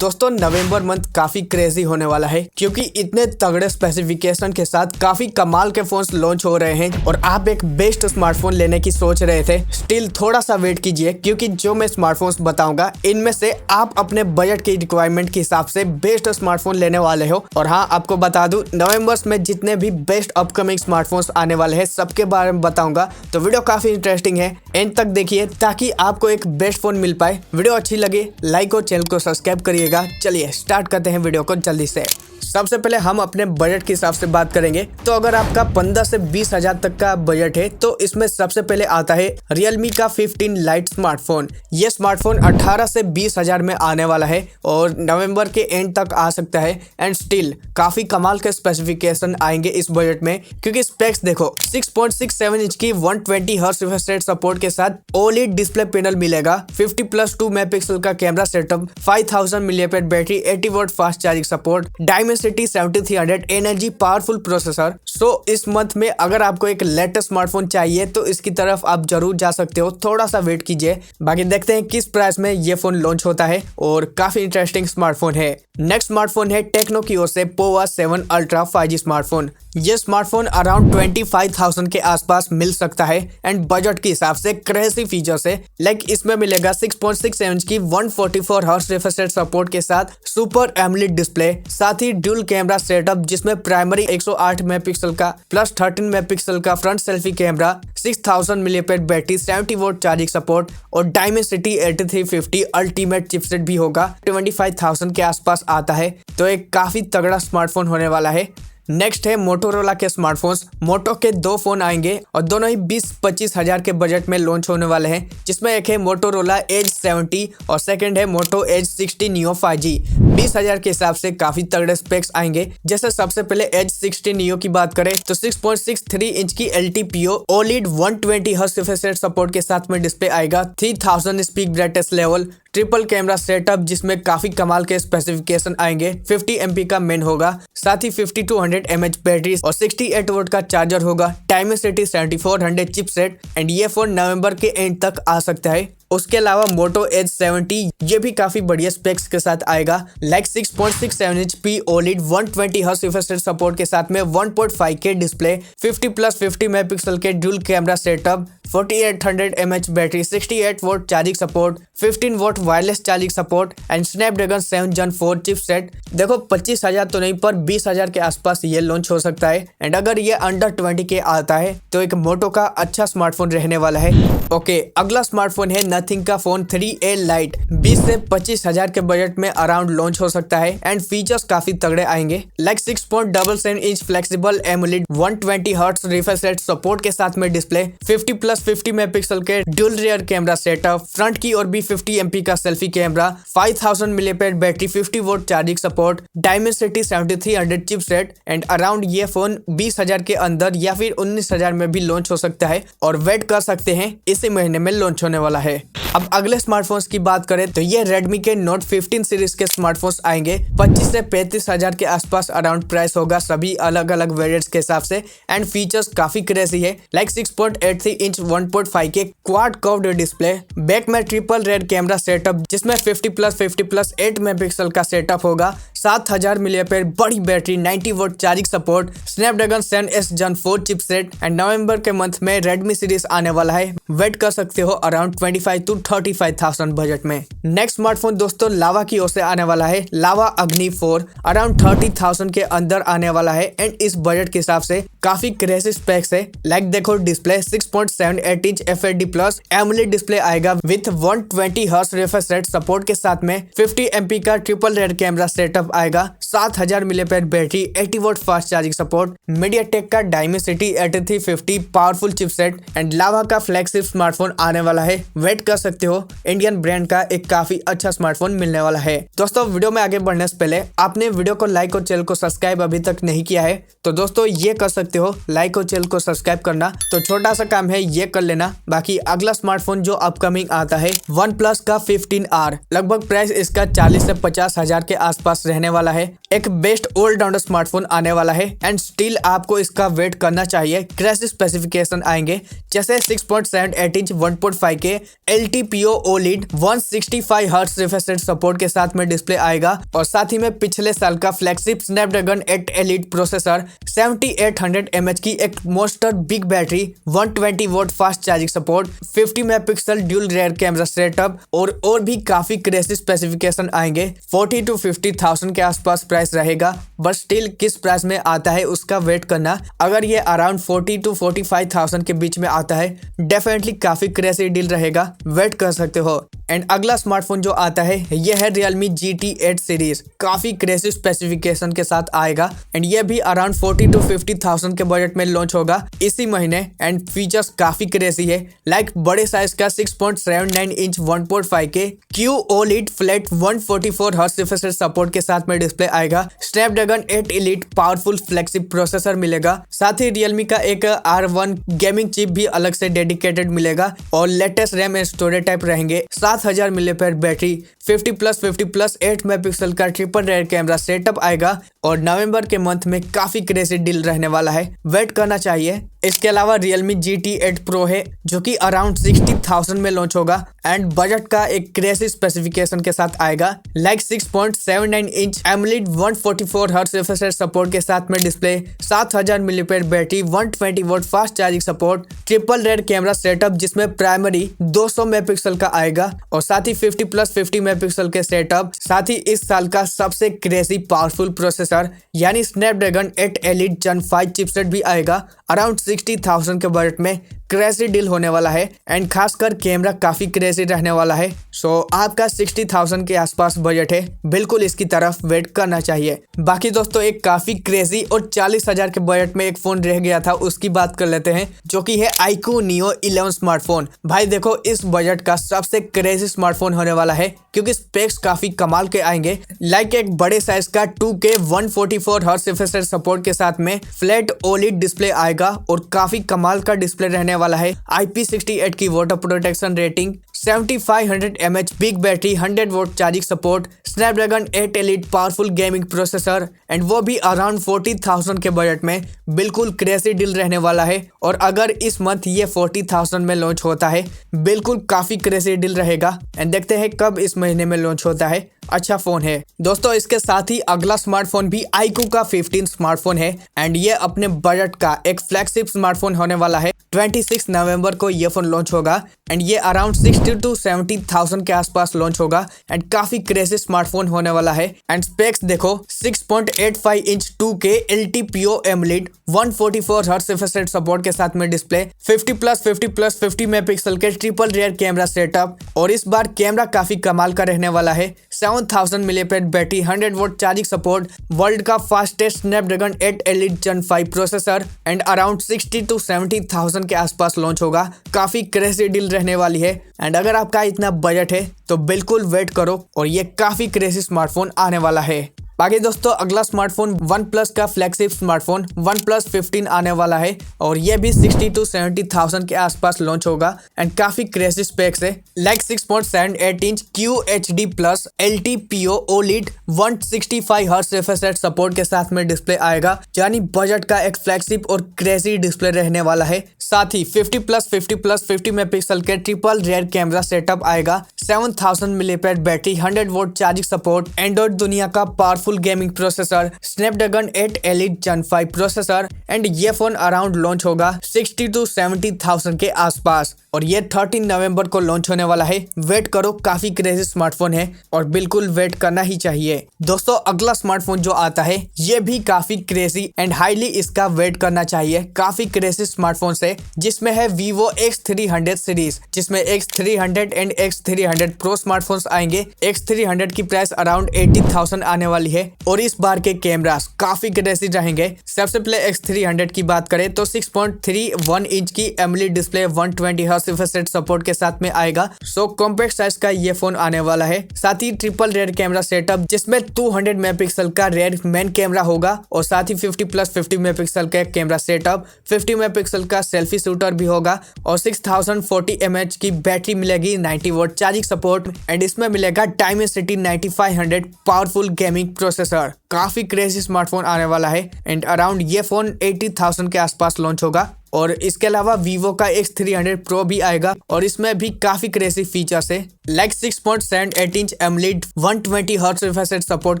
दोस्तों नवंबर मंथ काफी क्रेजी होने वाला है क्योंकि इतने तगड़े स्पेसिफिकेशन के साथ काफी कमाल के फोन्स लॉन्च हो रहे हैं और आप एक बेस्ट स्मार्टफोन लेने की सोच रहे थे। स्टिल थोड़ा सा वेट कीजिए क्योंकि जो मैं स्मार्टफोन्स बताऊंगा इनमें से आप अपने बजट की रिक्वायरमेंट के हिसाब से बेस्ट स्मार्टफोन लेने वाले हो। और हाँ, आपको बता दूं नवंबर में जितने भी बेस्ट अपकमिंग स्मार्टफोन्स आने वाले हैं सबके बारे में बताऊंगा, तो वीडियो काफी इंटरेस्टिंग है, एंड तक देखिए ताकि आपको एक बेस्ट फोन मिल पाए। वीडियो अच्छी लगे लाइक और चैनल को सब्सक्राइब करिएगा। चलिए स्टार्ट करते हैं वीडियो को जल्दी से। सबसे पहले हम अपने बजट के हिसाब से बात करेंगे, तो अगर आपका 15 से 20 हजार तक का बजट है तो इसमें सबसे पहले आता है Realme का 15 लाइट स्मार्टफोन। ये स्मार्टफोन 18 से 20 हजार में आने वाला है और नवंबर के एंड तक आ सकता है। एंड स्टिल काफी कमाल के स्पेसिफिकेशन आएंगे इस बजट में क्योंकि स्पेक्स देखो 6.67 इंच की 120 हर्ट्ज रिफ्रेश रेट सपोर्ट के साथ OLED डिस्प्ले पैनल मिलेगा, 50+2 मेगापिक्सल का camera setup, 5000 mAh battery, 80 watt fast charging support, Dimensity 7300 energy powerful processor. So इस मंथ में अगर आपको एक लेटेस्ट स्मार्टफोन चाहिए तो इसकी तरफ आप जरूर जा सकते हो, थोड़ा सा वेट कीजिए। बाकी देखते हैं किस प्राइस में ये फोन लॉन्च होता है और काफी इंटरेस्टिंग स्मार्टफोन है। नेक्स्ट स्मार्टफोन है टेक्नो की ओर से पोवा 7 अल्ट्रा 5G स्मार्टफोन। ये स्मार्टफोन अराउंड 25,000 के आसपास मिल सकता है एंड बजट के हिसाब से क्रेजी फीचर्स है। लाइक इसमें मिलेगा 6.6 इंच की 144 हर्ट्ज रिफ्रेश रेट सपोर्ट के साथ सुपर एमोलेड डिस्प्ले, साथ ही ड्यूल कैमरा सेटअप जिसमें प्राइमरी 108 मेगापिक्सल का प्लस 13 मेगापिक्सल का front selfie camera, 6000 mAh battery, 70 volt charging support और Dimensity 8350 अल्टीमेट चिपसेट भी होगा। 25,000 के आसपास आता है, तो एक काफी तगड़ा स्मार्टफोन होने वाला है। नेक्स्ट है मोटोरोला के स्मार्टफोन्स। मोटो के दो फोन आएंगे और दोनों ही 20-25 हजार के बजट में लॉन्च होने वाले हैं, जिसमें एक है मोटोरोला एज 70 और सेकंड है मोटो एज 60 नियो 5G। 20 हजार के हिसाब से काफी तगड़े स्पेक्स आएंगे। जैसे सबसे पहले एज 60 नियो की बात करें तो 6.63 इंच की LTPO OLED 120 hertz refresh rate support के साथ में डिस्प्ले आएगा, 3000 speak brightness level, triple camera setup जिसमें काफी कमाल के स्पेसिफिकेशन आएंगे, 50 MP का मेन होगा, साथ ही 5200 mAh बैटरी और 68 वोल्ट का चार्जर होगा, Dimensity 7400 चिपसेट। एंड ये फोन नवंबर के एंड तक आ सकता है। उसके अलावा मोटो एज 70 ये भी काफी बढ़िया स्पेक्स के साथ आएगा, like 6.67 inch OLED 120 hertz refresh rate support के साथ में 1.5K डिस्प्ले, 50+50 मेगापिक्सल के dual camera setup, 4800 mAh battery, 68 volt charging support, 15 volt wireless charging support and Snapdragon 7 Gen 4 chipset. देखो 25 हजार तो नहीं पर 20 हजार के आसपास ये लॉन्च हो सकता है। एंड अगर ये अंडर 20K आता है तो एक मोटो का अच्छा स्मार्टफोन रहने वाला है। ओके, अगला स्मार्टफोन है नथिंग का फोन 3A लाइट। 20 से 25 हजार के बजट में अराउंड लॉन्च हो सकता है एंड फीचर्स काफी तगड़े आएंगे, like 6.77 inch flexible AMOLED 120 hertz refresh rate support के साथ में डिस्प्ले, 50+50 मेगापिक्सल के dual rear camera setup, front की और भी 50 MP का selfie camera, 5000 mAh battery, 50 volt charging support, Dimensity 7300 chipset. And around ये फोन 20 हजार के अंदर या फिर 19 हजार में भी लॉन्च हो सकता है और वेट कर सकते हैं, इसी महीने में लॉन्च होने वाला है। अब अगले स्मार्टफोन्स की बात करें तो ये Redmi के Note 15 सीरीज के स्मार्टफोन्स आएंगे। 25 से 35 हजार के आसपास अराउंड प्राइस होगा, सभी अलग अलग वेरिएंट्स के हिसाब से। एंड फीचर्स काफी क्रेजी है, like 6.83 inch 1.5K quad curved display, back में ट्रिपल रेड कैमरा सेटअप जिसमें 50+50+8 मेगापिक्सल का सेटअप होगा, 7000 mAh बड़ी battery, 90 volt charging support, Snapdragon 7S Gen 4 chipset. And November के मंथ में Redmi सीरीज आने वाला है, वेट कर सकते हो अराउंड 25 to 35,000 बजट में। नेक्स्ट स्मार्टफोन दोस्तों लावा की ओर से आने वाला है, लावा अग्नि 4 अराउंड 30,000 के अंदर आने वाला है एंड इस बजट के हिसाब से काफी क्रेजी स्पेक्स है। लाइक देखो display 6.78 inch FHD plus AMOLED display आएगा with 120 hertz refresh rate support के साथ में 50 MP का ट्रिपल रेड कैमरा सेटअप आएगा, 7000 mAh battery, 80 volt fast charging support, MediaTek का Dimensity 8350 पावरफुल चिपसेट। एंड लावा का फ्लैगशिप स्मार्टफोन आने वाला है, वेट कर सकते हो, इंडियन ब्रांड का एक काफी अच्छा स्मार्टफोन मिलने वाला है। दोस्तों वीडियो में आगे बढ़ने से पहले आपने वीडियो को लाइक और चैनल को सब्सक्राइब अभी तक नहीं किया है तो दोस्तों ये कर सकते हो, लाइक और चैनल को सब्सक्राइब करना तो छोटा सा काम है, ये कर लेना। बाकी अगला स्मार्टफोन जो अपकमिंग आता है OnePlus का 15R, लगभग प्राइस इसका 40 से 50 हजार के आसपास रहने रहने वाला है, एक बेस्ट ऑलराउंडर स्मार्टफोन आने वाला है एंड स्टिल आपको इसका वेट करना चाहिए। क्रैश स्पेसिफिकेशन आएंगे जैसे 6.78 inch 1.5K LTPO OLED 165 hertz refresh rate support के साथ में डिस्प्ले आएगा और साथ ही में पिछले साल का flagship Snapdragon 8 elite processor 7800 mAh की एक monster big battery 120 volt fast charging support 50 megapixel dual rear camera setup और भी काफी क्रेजी स्पेसिफिकेशन आएंगे। 40 to 50,000 के आसपास प्राइस रहेगा, बट स्टिल किस प्राइस में आता है उसका वेट करना। अगर ये अराउंड 40 to 45,000 के बीच में आता है डेफिनेटली काफी क्रेजी डील रहेगा, वेट कर सकते हो। एंड अगला स्मार्टफोन जो आता है ये है Realme GT8 सीरीज, काफी क्रेजी स्पेसिफिकेशन के साथ आएगा एंड ये भी अराउंड 40 to 50,000 के बजट में लॉन्च होगा इसी महीने एंड फीचर्स काफी क्रेजी है, लाइक बड़े साइज का 6.79 inch 1.5K QOLED flat 144 hertz refresh rate support के साथ में डिस्प्ले आएगा। Snapdragon 8 elite powerful flagship processor मिलेगा, साथ ही Realme का एक R1 गेमिंग चिप भी अलग से डेडिकेटेड मिलेगा और latest RAM and storage type रहेंगे। 7000 मिलीएम्पेयर बैटरी 50+50+ 8 मेगापिक्सल का ट्रिपल रेयर कैमरा सेटअप आएगा और नवंबर के मंथ में काफी क्रेजी डील रहने वाला है, वेट करना चाहिए। इसके अलावा Realme GT8 Pro है जो कि अराउंड 60,000 में लॉन्च होगा एंड बजट का एक क्रेजी स्पेसिफिकेशन के साथ आएगा, like 6.79 inch AMOLED 144 hertz refresh rate support के साथ में display 7000 milliampere battery 120 volt fast charging support triple rare camera setup जिसमें प्राइमरी 200 मेगापिक्सल का आएगा और साथ ही 50+50 मेगापिक्सल के सेटअप, साथ ही इस साल का सबसे क्रेजी पावरफुल प्रोसेसर यानी स्नैपड्रैगन 8 एलीट Gen 5 चिपसेट भी आएगा। अराउंड 60,000 के बजट में क्रेजी डील होने वाला है एंड खासकर कैमरा काफी क्रेजी रहने वाला है। सो आपका 60,000 के आसपास बजट है, बिल्कुल इसकी तरफ वेट करना चाहिए। बाकी दोस्तों एक काफी क्रेजी और 40,000 के बजट में एक फोन रह गया था, उसकी बात कर लेते हैं जो कि है iQOO Neo 11 स्मार्टफोन। भाई देखो इस बजट का सबसे क्रेजी स्मार्टफोन होने वाला है क्योंकि स्पेक्स काफी कमाल के आएंगे, लाइक एक बड़े साइज का 2K 144 hertz refresh rate support के साथ में फ्लैट OLED डिस्प्ले आएगा और काफी कमाल का डिस्प्ले रहने वाला है। IP68 की water protection rating 7500 mAh big battery 100 volt charging support Snapdragon 8 elite powerful gaming processor and वो भी अराउंड 40,000 के बजट में, बिल्कुल क्रेजी डील रहने वाला है। और अगर इस मंथ ये 40,000 में लॉन्च होता है बिल्कुल काफी क्रेजी डील रहेगा एंड देखते हैं कब इस महीने में लॉन्च होता है। अच्छा फोन है दोस्तों। इसके साथ ही अगला स्मार्टफोन भी iQOO का 15 स्मार्टफोन है एंड ये अपने बजट का एक फ्लैगशिप स्मार्टफोन होने वाला है। 26 नवंबर को ये फोन लॉन्च होगा एंड ये अराउंड 60 to 70,000 के आसपास लॉन्च होगा एंड काफी क्रेजी स्मार्टफोन होने वाला है। एंड स्पेक्स देखो 6.85 inch 2K LTPO AMOLED 144 hertz refresh rate support के साथ में डिस्प्ले 50+50+50 मेगापिक्सल के ट्रिपल रेयर कैमरा सेटअप और इस बार कैमरा काफी कमाल का रहने वाला है। 7000 milliampere battery 100 volt charging support world का fastest Snapdragon 8 elite Gen 5 processor and around 60 to 70,000 के आसपास लॉन्च होगा, काफी क्रेजी डील रहने वाली है। एंड अगर आपका इतना बजट है तो बिल्कुल वेट करो और ये काफी क्रेजी स्मार्टफोन आने वाला है। बाकी दोस्तों अगला स्मार्टफोन OnePlus का फ्लैगशिप स्मार्टफोन OnePlus 15 आने वाला है और ये भी 60 to 70,000 के आसपास लॉन्च होगा एंड काफी क्रेजी स्पेक्स है, like 6.78 inch QHD plus LTPO OLED 165 hertz refresh rate support के साथ में डिस्प्ले आएगा, यानी बजट का एक फ्लैगशिप और क्रेजी डिस्प्ले रहने वाला है। साथ ही 50+50+50 मेगापिक्सल के ट्रिपल रेयर कैमरा सेटअप आएगा, 7000 milliampere battery 100 volt charging support, Android दुनिया का powerful gaming processor Snapdragon 8 elite Gen 5 processor and ये फोन अराउंड लॉन्च होगा 60 to 70,000 के आसपास और ये 13 नवंबर को लॉन्च होने वाला है। वेट करो, काफी क्रेजी स्मार्टफोन है और बिल्कुल वेट करना ही चाहिए। दोस्तों अगला स्मार्टफोन जो आता है ये भी काफी क्रेजी एंड हाईली इसका वेट करना चाहिए। काफी क्रेजी स्मार्टफोन है जिसमें है Vivo X300 सीरीज, जिसमें X300 and X300 Pro smartphones आएंगे। X300 की प्राइस अराउंड 80,000 आने वाली है और इस बार के कैमरास काफी क्रेजी रहेंगे। सबसे पहले X300 की बात करें तो 6.31 इंच की AMOLED display 120 hertz refresh rate support के साथ में आएगा। सो कॉम्पैक्ट साइज का ये फोन आने वाला है। साथ ही ट्रिपल रेयर कैमरा सेटअप जिसमें 200 मेगापिक्सल का रेयर मेन कैमरा होगा और साथ ही 50+50 मेगापिक्सल का कैमरा सेटअप, 50 मेगापिक्सल का सेल्फी शूटर भी होगा और 6040 mAh की बैटरी मिलेगी, 90 वोल्ट चार्जिंग सपोर्ट एंड इसमें मिलेगा Dimensity 9500 पावरफुल गेमिंग प्रोसेसर, काफी क्रेजी स्मार्टफोन आने वाला है एंड अराउंड ये फोन 80,000 के आसपास लॉन्च होगा। और इसके अलावा वीवो का X300 Pro भी आएगा और इसमें भी काफी क्रेजी फीचर्स है, like 6.78 inch AMOLED 120 hertz refresh rate support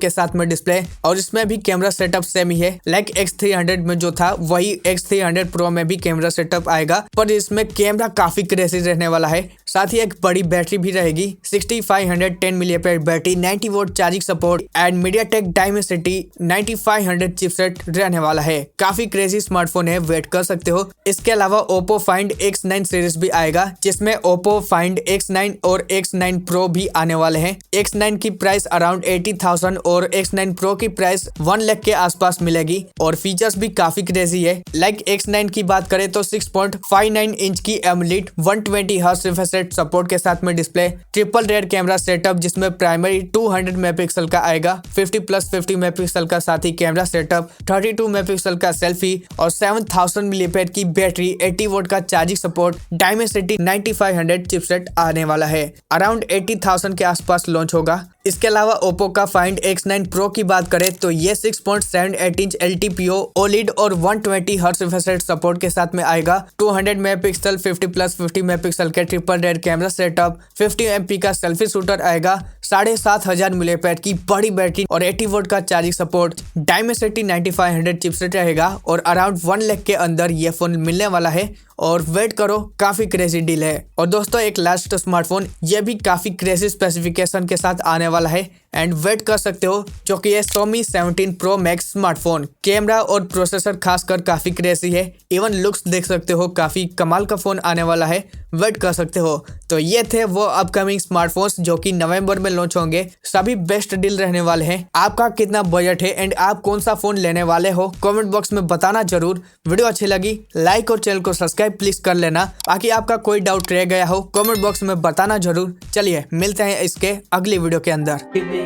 के साथ में डिस्प्ले, और इसमें भी कैमरा सेटअप सेम ही है, लाइक X300 में जो था वही X300 Pro में भी कैमरा सेटअप आएगा, पर इसमें कैमरा काफी क्रेजी रहने वाला है। साथ ही एक बड़ी बैटरी भी रहेगी, 6510 mAh battery, 90 volt charging support and MediaTek Dimensity 9500 chipset रहने वाला है। काफी क्रेजी स्मार्टफोन है, वेट कर सकते हो। इसके अलावा Oppo Find X9 सीरीज भी आएगा, जिसमें Oppo Find X9 और X9 Pro भी आने वाले हैं। X9 की प्राइस अराउंड 80,000 और X9 Pro की प्राइस 1 लाख के आसपास मिलेगी और फीचर्स भी काफी क्रेजी है। लाइक X9 की बात करें तो 6.59 इंच की AMOLED 120 hertz refresh rate support के साथ में display, triple rare camera setup जिसमें प्राइमरी 200 मेगापिक्सल का आएगा, 50+50 मेगापिक्सल का साथ ही कैमरा सेटअप, 32 मेगापिक्सल का सेल्फी और 7000 mAh की बैटरी, 80 वोल्ट का चार्जिंग सपोर्ट, Dimensity 9500 चिपसेट आने वाला है। अराउंड 80,000 के आसपास लॉन्च होगा। इसके अलावा Oppo का Find X9 Pro की बात करें तो ये 6.78 इंच LTPO OLED और 120 हर्ट्ज रिफ्रेश रेट सपोर्ट के साथ में आएगा, 200 मेगापिक्सल 50+50 मेगापिक्सल के triple rare camera setup, 50 MP का सेल्फी शूटर आएगा, 7500 mAh की बड़ी बैटरी और 80 वोल्ट का चार्जिंग सपोर्ट, Dimensity 9500 चिपसेट रहेगा और अराउंड 1 लाख के अंदर ये फोन मिलने वाला है। और वेट करो, काफी क्रेजी डील है। और दोस्तों एक लास्ट स्मार्टफोन, ये भी काफी क्रेजी स्पेसिफिकेशन के साथ आने वाला है एंड वेट कर सकते हो, जो कि है Xiaomi 17 Pro Max smartphone. Camera और प्रोसेसर खासकर काफी क्रेजी है, इवन लुक्स देख सकते हो, काफी कमाल का फोन आने वाला है, वेट कर सकते हो। तो ये थे वो अपकमिंग स्मार्टफोन्स जो कि नवंबर में लॉन्च होंगे। सभी बेस्ट डील रहने वाले हैं। आपका कितना बजट है एंड आप कौन सा फोन लेने वाले हो, कमेंट बॉक्स में बताना जरूर। वीडियो अच्छी लगी लाइक और चैनल को सब्सक्राइब प्लीज कर लेना। बाकी आपका कोई डाउट रह गया हो कमेंट बॉक्स में बताना जरूर। चलिए मिलते हैं इसके अगली वीडियो के अंदर।